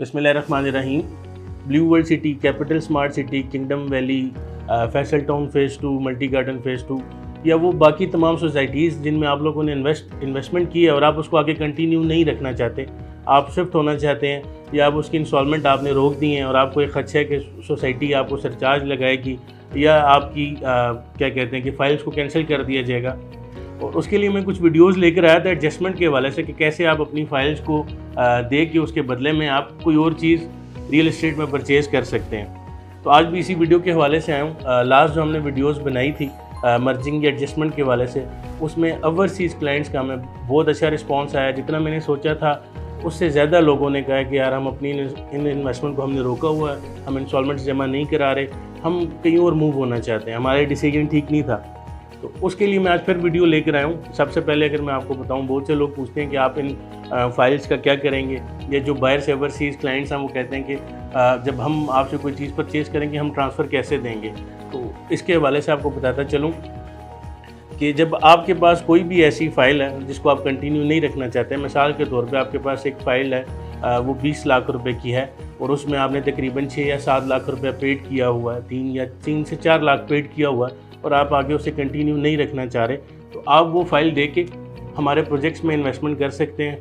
बिस्मिल्लाहिर्रहमानिर्रहीम। Blue world city, capital smart city, kingdom valley, Faisal town phase 2, multi garden phase 2 या वो बाकी तमाम सोसाइटीज़ जिनमें आप लोगों ने इन्वेस्टमेंट की है और आप उसको आगे कंटिन्यू नहीं रखना चाहते, आप शिफ्ट होना चाहते हैं या आप उसकी इंस्टॉलमेंट आपने रोक दी हैं और आपको एक खदशा है कि सोसाइटी आपको सरचार्ज लगाएगी या आपकी क्या कहते हैं कि फ़ाइल्स को कैंसिल कर दिया जाएगा। और उसके लिए मैं कुछ वीडियोस लेकर आया था एडजस्टमेंट के हवाले से कि कैसे आप अपनी फ़ाइल्स को दे के उसके बदले में आप कोई और चीज़ रियल एस्टेट में परचेज़ कर सकते हैं। तो आज भी इसी वीडियो के हवाले से आया हूँ। लास्ट जो हमने वीडियोस बनाई थी मर्जिंग या एडजस्टमेंट के हवाले से, उसमें ओवरसीज़ क्लाइंट्स का हमें बहुत अच्छा रिस्पॉन्स आया। जितना मैंने सोचा था उससे ज़्यादा लोगों ने कहा कि यार हम अपनी इन इन्वेस्टमेंट को हमने रोका हुआ है, हम इंस्टॉलमेंट्स जमा नहीं करा रहे, हम कहीं और मूव होना चाहते हैं, हमारा डिसीजन ठीक नहीं था। तो उसके लिए मैं आज फिर वीडियो लेकर आया हूँ। सबसे पहले अगर मैं आपको बताऊँ, बहुत से लोग पूछते हैं कि आप इन फाइल्स का क्या करेंगे, या जो बायर्स ओवरसीज़ क्लाइंट्स हैं वो कहते हैं कि जब हम आपसे कोई चीज़ परचेज़ करेंगे हम ट्रांसफ़र कैसे देंगे। तो इसके हवाले से आपको बताता चलूँ कि जब आपके पास कोई भी ऐसी फ़ाइल है जिसको आप कंटिन्यू नहीं रखना चाहते, मिसाल के तौर पे आपके पास एक फ़ाइल है वो 20 लाख रुपए की है और उसमें आपने तकरीबन 6 या 7 लाख रुपए पेड किया हुआ है, 3 से 4 लाख पेड किया हुआ है और आप आगे उसे कंटिन्यू नहीं रखना चाह रहे, तो आप वो फ़ाइल दे के हमारे प्रोजेक्ट्स में इन्वेस्टमेंट कर सकते हैं।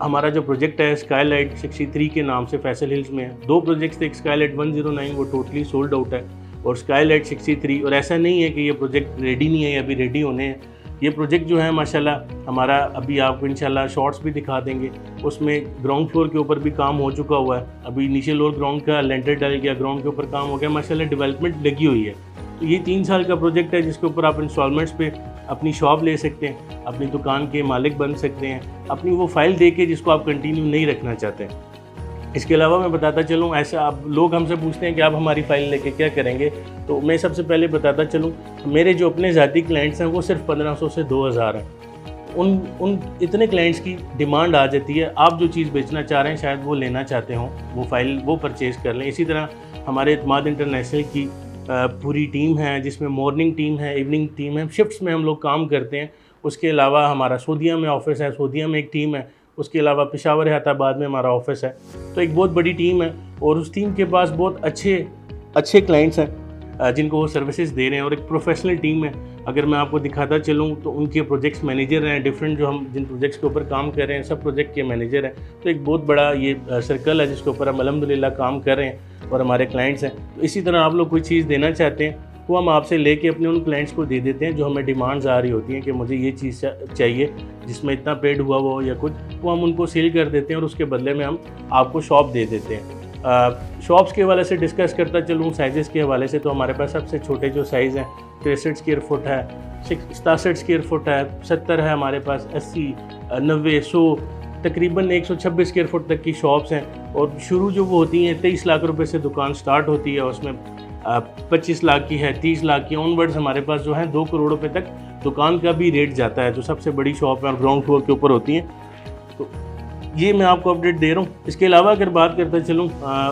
हमारा जो प्रोजेक्ट है स्काईलाइट 63 के नाम से फैसल हिल्स में है। 2 प्रोजेक्ट्स थे, एक स्काईलाइट 109 वो टोटली सोल्ड आउट है और स्काईलाइट 63। और ऐसा नहीं है कि ये प्रोजेक्ट रेडी नहीं है या अभी रेडी होने हैं। ये प्रोजेक्ट जो है माशाल्लाह हमारा, अभी आपको इंशाल्लाह शॉर्ट्स भी दिखा देंगे, उसमें ग्राउंड फ्लोर के ऊपर भी काम हो चुका हुआ है। अभी नीचे लोअर ग्राउंड का लेंटर डल गया, ग्राउंड के ऊपर काम हो गया, माशाल्लाह डेवलपमेंट लगी हुई है। तो ये 3 साल का प्रोजेक्ट है जिसके ऊपर आप इंस्टॉलमेंट्स पे अपनी शॉप ले सकते हैं, अपनी दुकान के मालिक बन सकते हैं, अपनी वो फ़ाइल दे के जिसको आप कंटिन्यू नहीं रखना चाहते हैं। इसके अलावा मैं बताता चलूँ, ऐसा आप लोग हमसे पूछते हैं कि आप हमारी फ़ाइल लेके क्या करेंगे, तो मैं सबसे पहले बताता चलूँ, मेरे जो अपने ज़ाती क्लाइंट्स हैं वो सिर्फ 1500 से 2000 हैं। उन इतने क्लाइंट्स की डिमांड आ जाती है, आप जो चीज़ बेचना चाह रहे हैं शायद वो लेना चाहते हों, वो फ़ाइल वो परचेज़ कर लें। इसी तरह हमारे इत्माद इंटरनेशनल की पूरी टीम है जिसमें मॉर्निंग टीम है, इवनिंग टीम है, शिफ्ट्स में हम लोग काम करते हैं। उसके अलावा हमारा सऊदीया में ऑफ़िस है, सऊदीया में एक टीम है, उसके अलावा पेशावर हैदराबाद में हमारा ऑफ़िस है। तो एक बहुत बड़ी टीम है और उस टीम के पास बहुत अच्छे क्लाइंट्स हैं जिनको वो सर्विसेज दे रहे हैं और एक प्रोफेशनल टीम है। अगर मैं आपको दिखाता चलूँ तो उनके प्रोजेक्ट्स मैनेजर हैं, डिफरेंट जो हम जिन प्रोजेक्ट्स के ऊपर काम कर रहे हैं सब प्रोजेक्ट के मैनेजर हैं। तो एक बहुत बड़ा ये सर्कल है जिसके ऊपर हम अल्हम्दुलिल्लाह काम कर रहे हैं और हमारे क्लाइंट्स हैं। तो इसी तरह आप लोग कोई चीज़ देना चाहते हैं वो हम आपसे लेके अपने उन क्लाइंट्स को दे देते हैं जो हमें डिमांड्स आ रही होती हैं कि मुझे ये चीज़ चाहिए जिसमें इतना पेड हुआ वो या कुछ, वो हम उनको सेल कर देते हैं और उसके बदले में हम आपको शॉप दे देते हैं। शॉप्स के हवाले से डिस्कस करता चलूँ, साइज़ के हवाले से, तो हमारे पास सबसे छोटे जो साइज़ हैं 63 स्क्वायर फुट है, 67 स्क्वायर फुट है, 70 है हमारे पास, 80, 90, 100, तकरीबन 126 स्क्वायर फुट तक की शॉप्स हैं। और शुरू जो वो होती हैं 23 लाख रुपए से दुकान स्टार्ट होती है, उसमें 25 लाख की है, 30 लाख की ऑनवर्ड्स हमारे पास जो है 2 करोड़ रुपए तक दुकान का भी रेट जाता है, जो सबसे बड़ी शॉप है और ग्राउंड फ्लोर के ऊपर होती हैं। तो ये मैं आपको अपडेट दे रहा हूँ। इसके अलावा अगर बात करते चलूँ,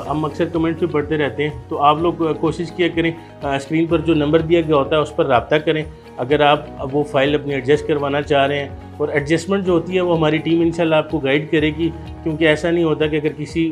हम अक्सर कमेंट्स भी पढ़ते रहते हैं, तो आप लोग कोशिश किया करें स्क्रीन पर जो नंबर दिया गया होता है उस पर रब्ता करें अगर आप वो फ़ाइल अपनी एडजस्ट करवाना चाह रहे हैं। और एडजस्टमेंट जो होती है वो हमारी टीम इंशाल्लाह आपको गाइड करेगी, क्योंकि ऐसा नहीं होता कि अगर किसी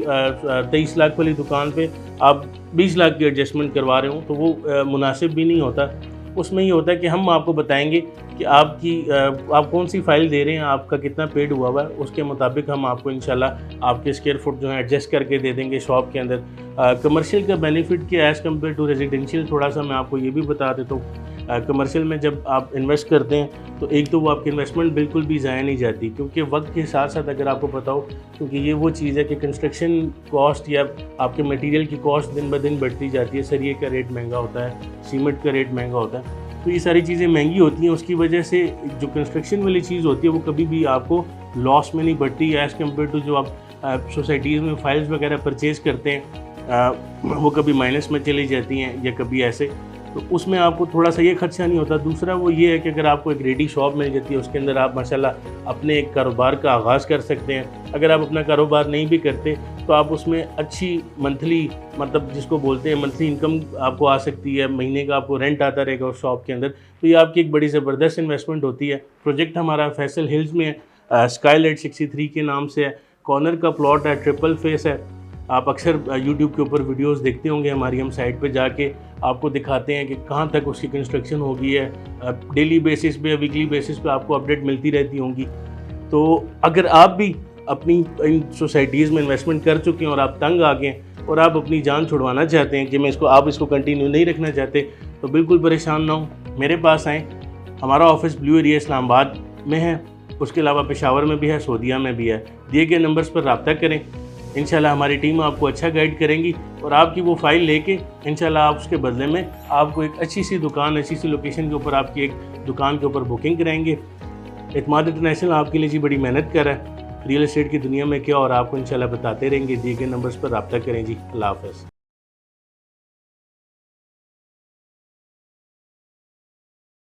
23 लाख वाली दुकान पे आप 20 लाख की एडजस्टमेंट करवा रहे हो तो वो मुनासिब भी नहीं होता। उसमें ये होता है कि हम आपको बताएंगे कि आप कौन सी फ़ाइल दे रहे हैं, आपका कितना पेड हुआ हुआ है, उसके मुताबिक हम आपको इंशाल्लाह आपके स्क्वायर फुट जो है एडजस्ट करके दे देंगे शॉप के अंदर। कमर्शियल का बेनिफिट क्या एज़ कम्पेयर टू रेजिडेंशियल, थोड़ा सा मैं आपको ये भी बता देता हूँ। कमर्शियल में जब आप इन्वेस्ट करते हैं तो एक तो वो आपकी इन्वेस्टमेंट बिल्कुल भी ज़ाया नहीं जाती, क्योंकि वक्त के साथ साथ अगर आपको पता हो, क्योंकि ये वो चीज़ है कि कंस्ट्रक्शन कॉस्ट या आपके मटेरियल की कॉस्ट दिन ब दिन बढ़ती जाती है। सरिये का रेट महंगा होता है, सीमेंट का रेट महंगा होता है, तो ये सारी चीज़ें महंगी होती हैं। उसकी वजह से जो कंस्ट्रक्शन वाली चीज़ होती है वो कभी भी आपको लॉस में नहीं बढ़ती एज़ कम्पेयर टू जो आप सोसाइटीज़ में फ़ाइल्स वगैरह परचेज़ करते हैं, वो कभी माइनस में चली जाती हैं या कभी ऐसे, तो उसमें आपको थोड़ा सा ये खर्चा नहीं होता। दूसरा वो ये है कि अगर आपको एक रेडी शॉप मिल जाती है उसके अंदर आप माशाल्लाह अपने एक कारोबार का आगाज़ कर सकते हैं। अगर आप अपना कारोबार नहीं भी करते तो आप उसमें अच्छी मंथली, मतलब जिसको बोलते हैं मंथली इनकम आपको आ सकती है, महीने का आपको रेंट आता रहेगा उस शॉप के अंदर, तो ये आपकी एक बड़ी ज़बरदस्त इन्वेस्टमेंट होती है। प्रोजेक्ट हमारा फैसल हिल्स में है, स्काईलाइट 63 के नाम से है, कॉर्नर का प्लॉट है, ट्रिपल फेस है, آپ اکثر یوٹیوب کے اوپر ویڈیوز دیکھتے ہوں گے ہماری، ہم سائٹ پہ جا کے آپ کو دکھاتے ہیں کہ کہاں تک اس کی کنسٹرکشن ہو گئی ہے، ڈیلی بیسس پہ ویکلی بیسس پہ آپ کو اپڈیٹ ملتی رہتی ہوں گی۔ تو اگر آپ بھی اپنی ان سوسائٹیز میں انویسٹمنٹ کر چکے ہیں اور آپ تنگ آ گئے اور آپ اپنی جان چھڑوانا چاہتے ہیں کہ آپ اس کو کنٹینیو نہیں رکھنا چاہتے، تو بالکل پریشان نہ ہوں، میرے پاس آئیں۔ ہمارا آفس بلیو ایریا اسلام آباد میں ہے، اس کے علاوہ پشاور میں بھی ہے، سعودیہ میں بھی ہے۔ دیے گئے نمبرز پر رابطہ کریں، انشاءاللہ ہماری ٹیم آپ کو اچھا گائیڈ کریں گی، اور آپ کی وہ فائل لے کے انشاءاللہ آپ اس کے بدلے میں آپ کو ایک اچھی سی دکان، اچھی سی لوکیشن کے اوپر آپ کی ایک دکان کے اوپر بکنگ کرائیں گے۔ اعتماد انٹرنیشنل آپ کے لیے جی بڑی محنت کر رہا ہے ریئل اسٹیٹ کی دنیا میں کیا، اور آپ کو انشاءاللہ بتاتے رہیں گے۔ دیے گئے نمبرز پر رابطہ کریں جی۔ اللہ حافظ۔